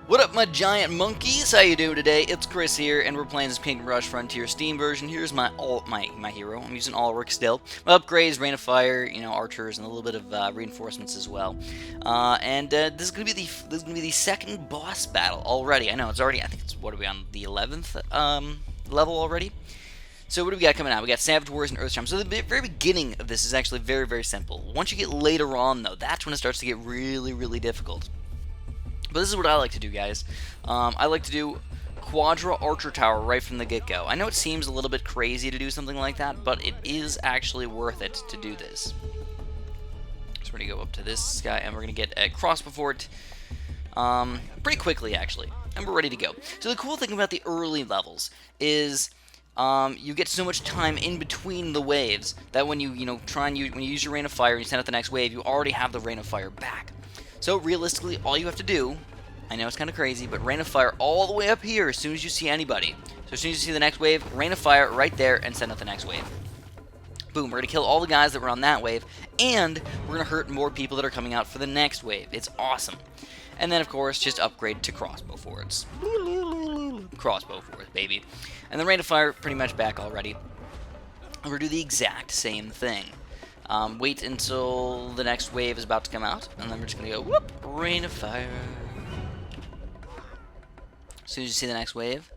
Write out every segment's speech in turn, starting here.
What up, my giant monkeys? How you doing today? It's Chris here, and we're playing this Kingdom Rush Frontier Steam version. Here's my hero. I'm using Ulrich still. My upgrades, Rain of Fire, archers, and a little bit of reinforcements as well. This is gonna be the second boss battle already. I know it's already. I think it's what are we on the 11th level already? So what do we got coming out? We got Savage Wars and Earthsharm. So the very beginning of this is actually very, very simple. Once you get later on, though, that's when it starts to get really, really difficult. But this is what I like to do, guys. I like to do Quadra Archer Tower right from the get-go. I know it seems a little bit crazy to do something like that, but it is actually worth it to do this. So we're going to go up to this guy, and we're going to get a crossbow fort pretty quickly, actually. And we're ready to go. So the cool thing about the early levels is you get so much time in between the waves that when you use your Rain of Fire and you send out the next wave, you already have the Rain of Fire back. So realistically, all you have to do, I know it's kind of crazy, but Rain of Fire all the way up here as soon as you see anybody. So as soon as you see the next wave, Rain of Fire right there and send out the next wave. Boom, we're going to kill all the guys that were on that wave, and we're going to hurt more people that are coming out for the next wave. It's awesome. And then, of course, just upgrade to crossbow forts. Crossbow forts, baby. And the Rain of Fire pretty much back already. And we're going to do the exact same thing. Wait until the next wave is about to come out, and then we're just going to go, whoop, Rain of Fire. As soon as you see the next wave,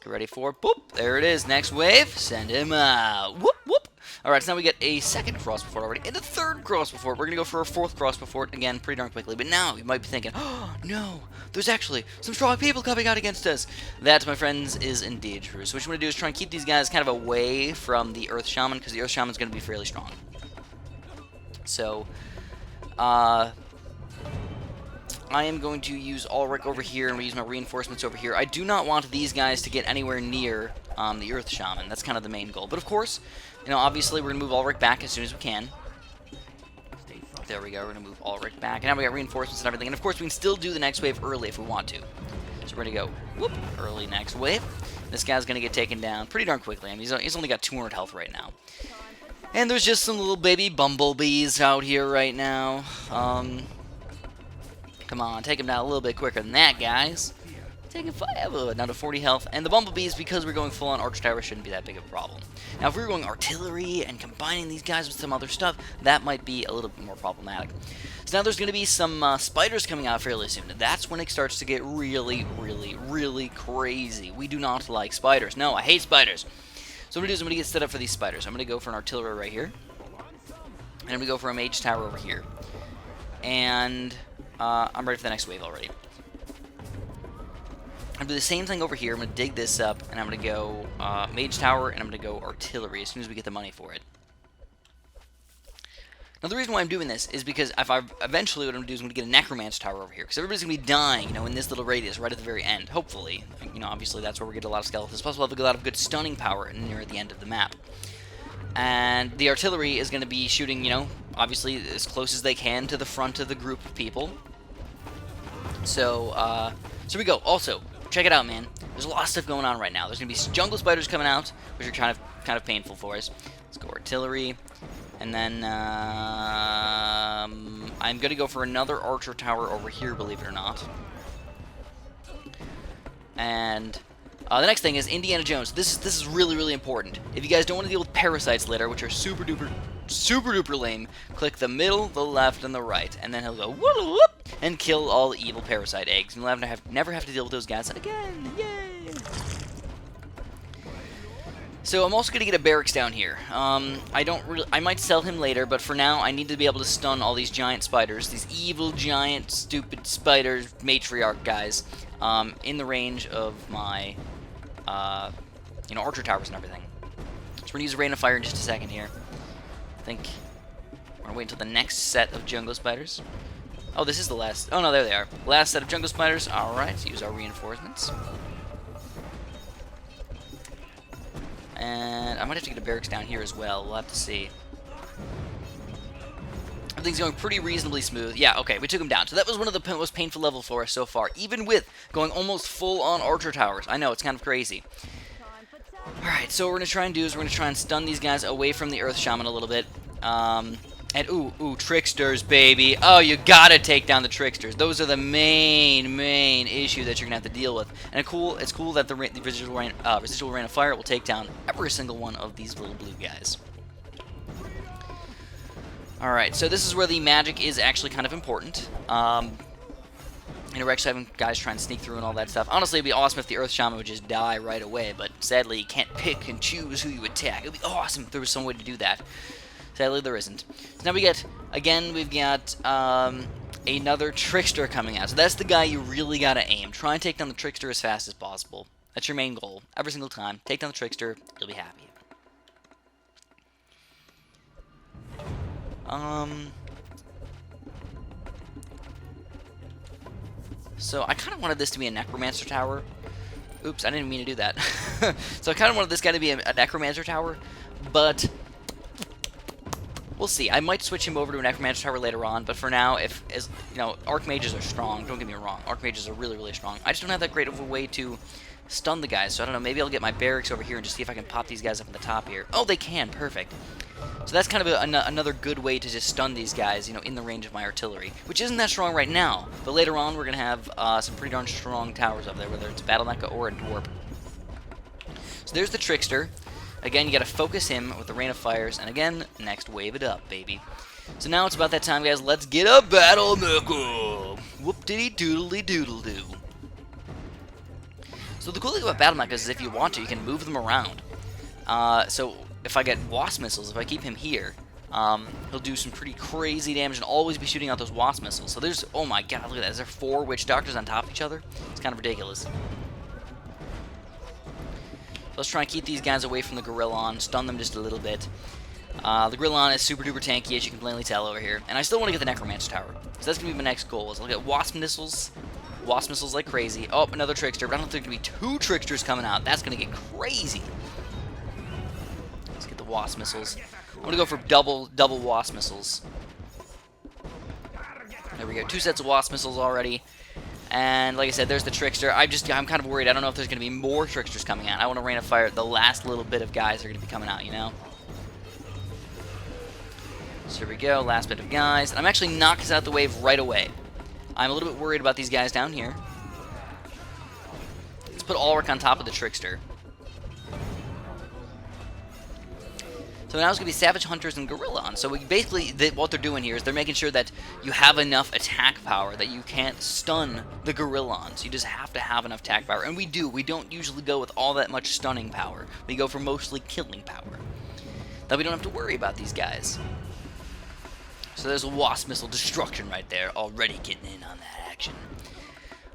get ready for, boop, there it is, next wave, send him out, whoop, whoop. Alright, so now we get a second crossbow fort already, and a third crossbow fort. We're going to go for a fourth crossbow fort, again, pretty darn quickly, but now you might be thinking, oh, no, there's actually some strong people coming out against us. That, my friends, is indeed true. So what you want to do is try and keep these guys kind of away from the Earth Shaman, because the Earth Shaman is going to be fairly strong. So, I am going to use Ulrich over here, and we use my reinforcements over here. I do not want these guys to get anywhere near the Earth Shaman. That's kind of the main goal. But of course, obviously we're going to move Ulrich back as soon as we can. There we go, we're going to move Ulrich back. And now we got reinforcements and everything. And of course, we can still do the next wave early if we want to. So we're going to go, whoop, early next wave. This guy's going to get taken down pretty darn quickly. I mean, he's only got 200 health right now. And there's just some little baby bumblebees out here right now. Come on, take him down a little bit quicker than that, guys. Take him down to 40 health. And the bumblebees, because we're going full on Archer Tower, shouldn't be that big of a problem. Now, if we were going artillery and combining these guys with some other stuff, that might be a little bit more problematic. So now there's going to be some spiders coming out fairly soon. That's when it starts to get really, really, really crazy. We do not like spiders. No, I hate spiders. So what I'm going to do is I'm going to get set up for these spiders. I'm going to go for an artillery right here. And I'm going to go for a mage tower over here. And I'm ready for the next wave already. I'm going to do the same thing over here. I'm going to dig this up, and I'm going to go mage tower, and I'm going to go artillery as soon as we get the money for it. Now, the reason why I'm doing this is because eventually what I'm going to do is I'm going to get a Necromancer tower over here, because everybody's going to be dying, in this little radius right at the very end, hopefully. Obviously that's where we get a lot of skeletons. Plus, we'll have a lot of good stunning power near at the end of the map. And the artillery is going to be shooting, obviously as close as they can to the front of the group of people. So we go. Also, check it out, man. There's a lot of stuff going on right now. There's going to be jungle spiders coming out, which are kind of painful for us. Let's go artillery. And then I'm going to go for another archer tower over here, believe it or not. And the next thing is Indiana Jones. This is really, really important. If you guys don't want to deal with parasites later, which are super duper lame, click the middle, the left, and the right, and then he'll go whoop, whoop, and kill all the evil parasite eggs. And you'll never have to deal with those guys again. Yay! So I'm also going to get a barracks down here. I might sell him later, but for now I need to be able to stun all these giant spiders, these evil giant stupid spiders, matriarch guys, in the range of my archer towers and everything. So we're going to use a Rain of Fire in just a second here. I think we're going to wait until the next set of jungle spiders. Oh, this is the last. Oh, no, there they are. Last set of jungle spiders. Alright, so use our reinforcements. And I might have to get a barracks down here as well. We'll have to see. Everything's going pretty reasonably smooth. Yeah, okay, we took him down. So that was one of the most painful levels for us so far, even with going almost full-on archer towers. I know, it's kind of crazy. Alright, so what we're going to try and do is we're going to try and stun these guys away from the Earth Shaman a little bit. And ooh, tricksters, baby. Oh, you gotta take down the tricksters. Those are the main issue that you're gonna have to deal with. And it's cool that the residual rain of fire will take down every single one of these little blue guys. All right, so this is where the magic is actually kind of important. We're actually having guys try and sneak through and all that stuff. Honestly, it'd be awesome if the Earth Shaman would just die right away, but sadly, you can't pick and choose who you attack. It'd be awesome if there was some way to do that. Sadly, there isn't. So now we've got another Trickster coming out. So that's the guy you really gotta aim. Try and take down the Trickster as fast as possible. That's your main goal. Every single time. Take down the Trickster, you'll be happy. So I kind of wanted this to be a Necromancer tower. Oops, I didn't mean to do that. So I kind of wanted this guy to be a Necromancer tower, but we'll see. I might switch him over to a Necromancer tower later on, but for now, Archmages are strong. Don't get me wrong. Archmages are really, really strong. I just don't have that great of a way to stun the guys, so I don't know. Maybe I'll get my barracks over here and just see if I can pop these guys up in the top here. Oh, they can. Perfect. So that's kind of another good way to just stun these guys, in the range of my artillery, which isn't that strong right now. But later on, we're going to have some pretty darn strong towers up there, whether it's a Battle Mecha or a Dwarf. So there's the Trickster. Again, you got to focus him with the Rain of Fires, and again, next wave it up, baby. So now it's about that time, guys. Let's get a Battle Mecha! Whoop-diddy-doodly-doodle-doo. So the cool thing about Battle Mechas is if you want to, you can move them around. So if I get Wasp Missiles, if I keep him here, he'll do some pretty crazy damage and always be shooting out those Wasp Missiles. So there's, oh my god, look at that. Is there 4 Witch Doctors on top of each other? It's kind of ridiculous. Let's try and keep these guys away from the Gorillon, stun them just a little bit. The Gorillon is super duper tanky, as you can plainly tell over here. And I still want to get the Necromancer Tower. So that's going to be my next goal, is I'll get Wasp Missiles like crazy. Oh, another Trickster, but I don't think there's going to be 2 Tricksters coming out. That's going to get crazy. Let's get the Wasp Missiles. I'm going to go for double Wasp Missiles. There we go, 2 sets of Wasp Missiles already. And like I said, there's the Trickster. I'm kind of worried. I don't know if there's going to be more Tricksters coming out. I want to Rain of Fire the last little bit of guys that are going to be coming out, So here we go, last bit of guys. And I'm actually knocking out the wave right away. I'm a little bit worried about these guys down here. Let's put Ulrich on top of the Trickster. So now it's going to be Savage Hunters and Gorillon. So what they're doing here is they're making sure that you have enough attack power that you can't stun the Gorillons. You just have to have enough attack power. And we do. We don't usually go with all that much stunning power. We go for mostly killing power. That we don't have to worry about these guys. So there's a Wasp Missile destruction right there. Already getting in on that action.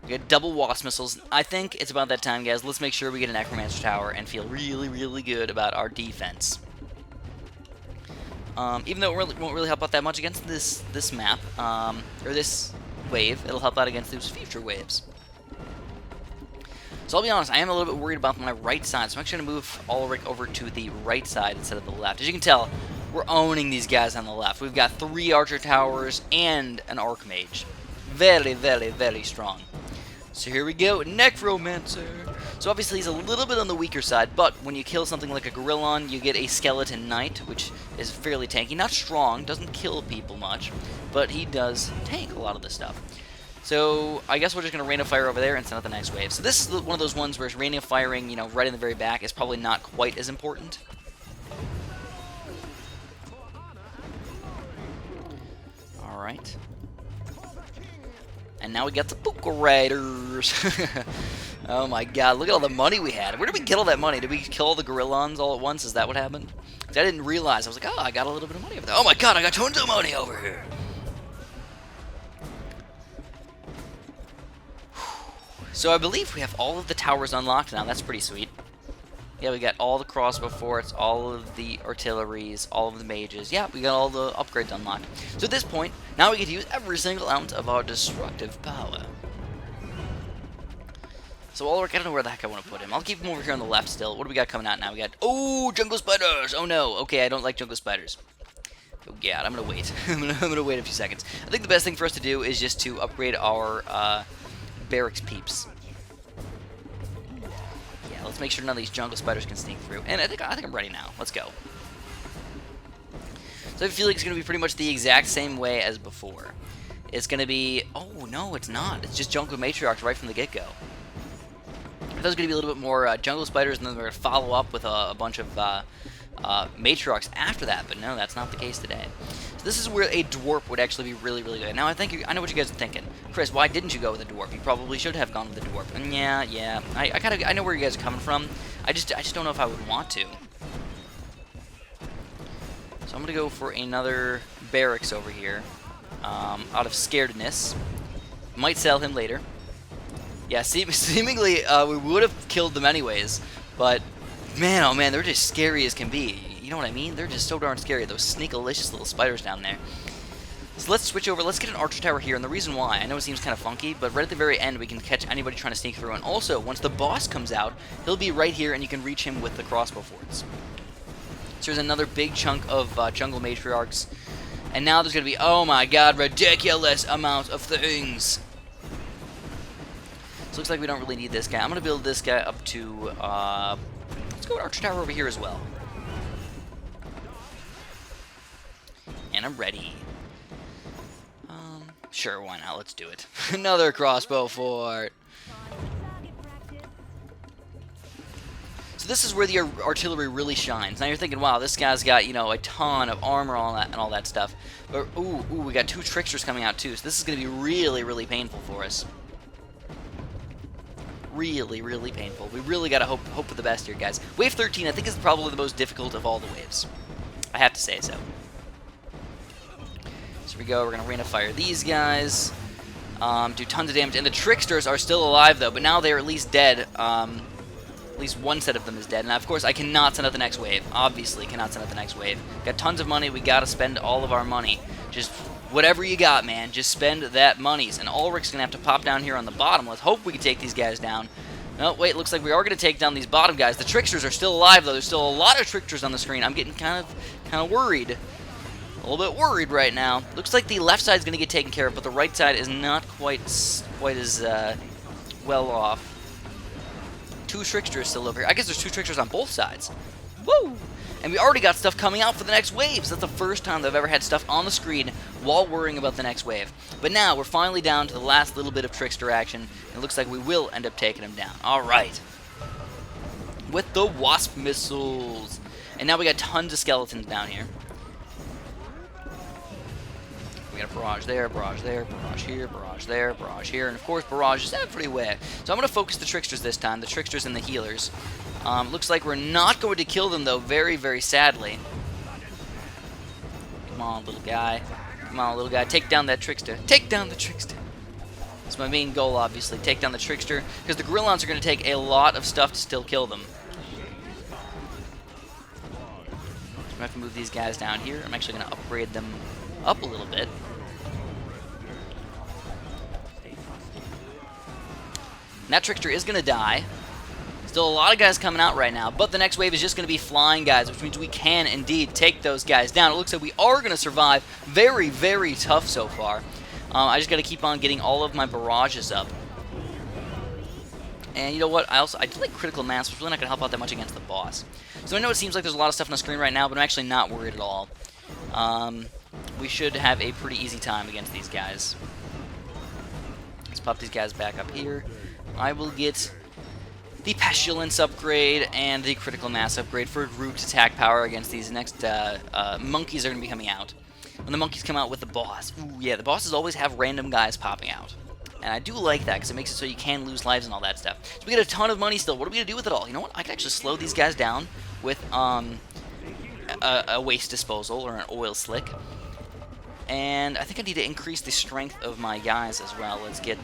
We got double Wasp Missiles. I think it's about that time, guys. Let's make sure we get a Necromancer Tower and feel really, really good about our defense. Even though it won't really help out that much against this map, or this wave, it'll help out against those future waves. So I'll be honest, I am a little bit worried about my right side, so I'm actually going to move Ulrich over to the right side instead of the left. As you can tell, we're owning these guys on the left. We've got 3 Archer Towers and an Archmage. Very, very, very strong. So here we go, Necromancer. So obviously he's a little bit on the weaker side, but when you kill something like a Gorillon, you get a Skeleton Knight, which is fairly tanky. Not strong, doesn't kill people much, but he does tank a lot of this stuff. So I guess we're just going to Rain of Fire over there and send out the next wave. So this is one of those ones where Rain of Firing, right in the very back is probably not quite as important. Alright. And now we got the Puka Raiders. Oh my god, look at all the money we had. Where did we get all that money? Did we kill all the Gorillons all at once? Is that what happened? I didn't realize. I was like, oh, I got a little bit of money over there. Oh my god, I got tons of money over here. So I believe we have all of the towers unlocked now. That's pretty sweet. Yeah, we got all the crossbow forts, all of the artilleries, all of the mages. Yeah, we got all the upgrades unlocked. So at this point, now we get to use every single ounce of our destructive power. So Ulrich, I don't know where the heck I want to put him. I'll keep him over here on the left still. What do we got coming out now? We got, oh, jungle spiders! Oh no, okay, I don't like jungle spiders. Oh god, I'm gonna wait. I'm gonna wait a few seconds. I think the best thing for us to do is just to upgrade our barracks peeps. Yeah, let's make sure none of these jungle spiders can sneak through. And I think I'm ready now. Let's go. So I feel like it's going to be pretty much the exact same way as before. It's going to be... Oh, no, it's not. It's just jungle matriarchs right from the get-go. I thought it was going to be a little bit more jungle spiders, and then we're going to follow up with a bunch of matriarchs after that, but no, that's not the case today. So this is where a dwarf would actually be really, really good. Now, I know what you guys are thinking. Chris, why didn't you go with a dwarf? You probably should have gone with a dwarf. And yeah, I know where you guys are coming from. I just don't know if I would want to. So I'm going to go for another barracks over here, out of scaredness. Might sell him later. Yeah, seemingly we would have killed them anyways, but man, oh man, they're just scary as can be. You know what I mean? They're just so darn scary, those sneakalicious little spiders down there. So let's switch over, let's get an archer tower here, and the reason why, I know it seems kind of funky, but right at the very end we can catch anybody trying to sneak through, and also, once the boss comes out, he'll be right here and you can reach him with the crossbow forts. So there's another big chunk of jungle matriarchs. And now there's going to be, oh my god, ridiculous amount of things. So looks like we don't really need this guy. I'm going to build this guy up to, let's go with Archer Tower over here as well. And I'm ready. Sure, why not? Let's do it. Another crossbow fort. So this is where the artillery really shines. Now you're thinking, wow, this guy's got, you know, a ton of armor and all that stuff. But, ooh, we got 2 tricksters coming out too, so this is going to be really, really painful for us. Really, really painful. We really got to hope for the best here, guys. Wave 13, I think, is probably the most difficult of all the waves. I have to say so. So here we go. We're going to rain of fire these guys. Do tons of damage. And the tricksters are still alive, though, but now they're at least dead. At least one set of them is dead. And of course, I cannot send out the next wave. Obviously, cannot send out the next wave. Got tons of money. We got to spend all of our money. Just whatever you got, man. Just spend that monies. And Ulrich's going to have to pop down here on the bottom. Let's hope we can take these guys down. No, wait, looks like we are going to take down these bottom guys. The tricksters are still alive, though. There's still a lot of tricksters on the screen. I'm getting kind of worried. A little bit worried right now. Looks like the left side is going to get taken care of, but the right side is not quite as well off. 2 tricksters still over here. I guess there's 2 tricksters on both sides. Woo! And we already got stuff coming out for the next waves. That's the first time that I've ever had stuff on the screen while worrying about the next wave. But now we're finally down to the last little bit of trickster action. It looks like we will end up taking them down. All right. With the wasp missiles. And now we got tons of skeletons down here. We got a barrage there, barrage here, barrage there, barrage here, and of course barrages everywhere. So I'm going to focus the tricksters this time, the tricksters and the healers. Looks like we're not going to kill them though, very, very sadly. Come on, little guy. Come on, little guy. Take down that trickster. Take down the trickster. That's my main goal, obviously. Take down the trickster, because the gorillons are going to take a lot of stuff to still kill them. I'm going to have to move these guys down here. I'm actually going to upgrade them up a little bit. And that trickster is going to die. Still a lot of guys coming out right now, but the next wave is just going to be flying guys, which means we can indeed take those guys down. It looks like we are going to survive. Very, very tough so far. I just got to keep on getting all of my barrages up. And you know what? I did like critical mass, which is really not going to help out that much against the boss. So I know it seems like there's a lot of stuff on the screen right now, but I'm actually not worried at all. We should have a pretty easy time against these guys. Let's pop these guys back up here. I will get the Pestilence upgrade and the Critical Mass upgrade for grouped attack power against these next monkeys are going to be coming out. When the monkeys come out with the boss, ooh, yeah, the bosses always have random guys popping out. And I do like that because it makes it so you can lose lives and all that stuff. So we get a ton of money still. What are we going to do with it all? You know what? I can actually slow these guys down with a waste disposal or an oil slick. And I think I need to increase the strength of my guys as well. Let's get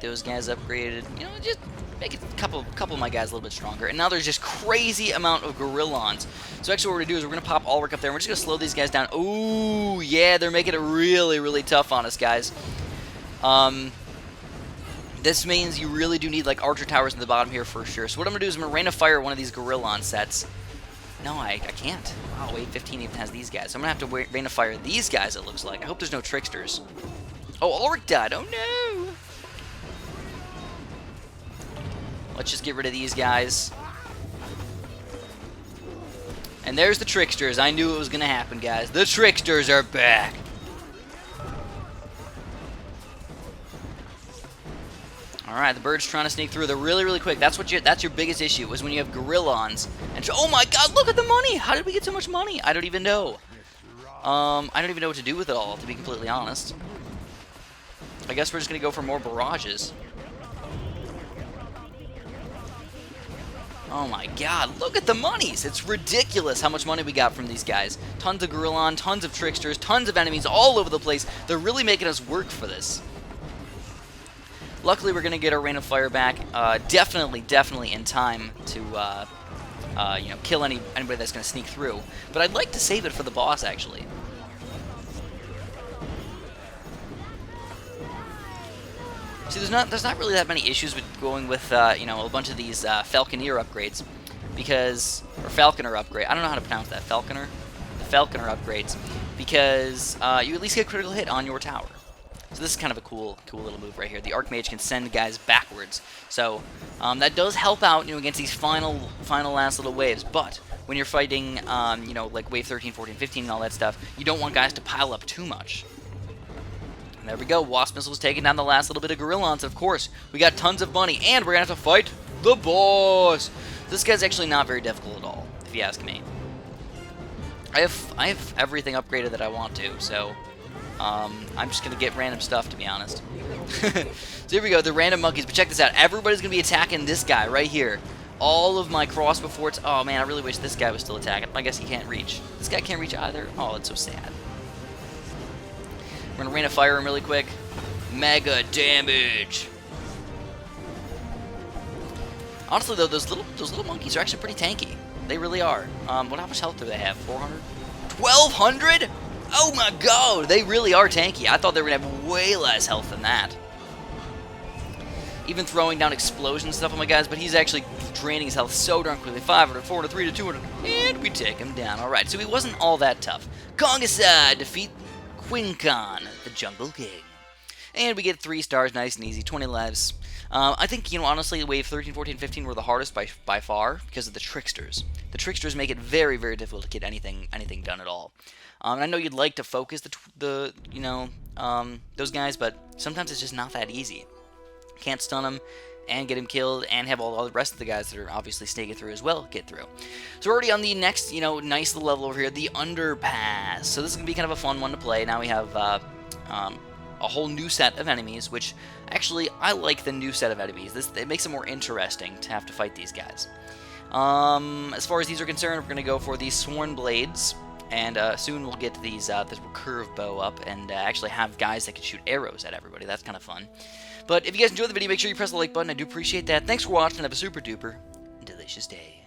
those guys upgraded. You know, just make a couple of my guys a little bit stronger. And now there's just crazy amount of gorillons. So actually what we're going to do is we're going to pop Ulrich up there. And we're just going to slow these guys down. Ooh, yeah, they're making it really, really tough on us, guys. This means you really do need like archer towers in the bottom here for sure. So what I'm going to do is I'm going to rain of fire one of these gorillon sets. No, I can't. Wow, wave 15 even has these guys. So I'm going to have to rain of fire these guys, it looks like. I hope there's no tricksters. Oh, Ulrich died. Oh, no. Let's just get rid of these guys. And And there's the tricksters. I knew it was going to happen, guys. The tricksters are back. Alright, the bird's trying to sneak through. They're really, really quick. That's your biggest issue, is when you have gorillons. And oh my god, look at the money! How did we get so much money? I don't even know. I don't even know what to do with it all, to be completely honest. I guess we're just going to go for more barrages. Oh my god, look at the monies! It's ridiculous how much money we got from these guys. Tons of gorillon, tons of tricksters, tons of enemies all over the place. They're really making us work for this. Luckily, we're going to get our Rain of Fire back. Definitely in time to, you know, kill anybody that's going to sneak through. But I'd like to save it for the boss, actually. See, there's not really that many issues with going with, you know, a bunch of these Falconeer upgrades. Because, or Falconer upgrade. I don't know how to pronounce that. Falconer? The Falconer upgrades. Because you at least get a critical hit on your tower. So this is kind of a cool little move right here. The Archmage can send guys backwards. So that does help out, you know, against these final last little waves. But when you're fighting, you know, like wave 13, 14, 15 and all that stuff, you don't want guys to pile up too much. And there we go. Wasp Missiles taking down the last little bit of Gorillons. Of course, we got tons of money, and we're going to have to fight the boss. This guy's actually not very difficult at all, if you ask me. I have everything upgraded that I want to, so... I'm just going to get random stuff, to be honest. So here we go, the random monkeys. But check this out. Everybody's going to be attacking this guy right here. All of my crossbow forts. Oh, man, I really wish this guy was still attacking. I guess he can't reach. This guy can't reach either. Oh, that's so sad. We're going to Rain of Fire him really quick. Mega damage. Honestly, though, those little monkeys are actually pretty tanky. They really are. How much health do they have? 400? 1,200? Oh my god, they really are tanky. I thought they were going to have way less health than that. Even throwing down explosion stuff on my guys, but he's actually draining his health so darn quickly. 500, 400, 300, 200, and we take him down. Alright, so he wasn't all that tough. Kongasai defeat Quincon, the Jungle King. And we get 3 stars, nice and easy, 20 lives. I think, you know, honestly, wave 13, 14, 15 were the hardest by far because of the tricksters. The tricksters make it very, very difficult to get anything done at all. And I know you'd like to focus those guys, but sometimes it's just not that easy. Can't stun them and get him killed and have all the rest of the guys that are obviously sneaking through as well get through. So we're already on the next, you know, nice little level over here, the Underpass. So this is going to be kind of a fun one to play. Now we have a whole new set of enemies, which actually I like the new set of enemies. It makes it more interesting to have to fight these guys. As far as these are concerned, we're going to go for these Sworn Blades. And soon we'll get these this recurve bow up and actually have guys that can shoot arrows at everybody. That's kind of fun. But if you guys enjoyed the video, make sure you press the like button. I do appreciate that. Thanks for watching. Have a super duper delicious day.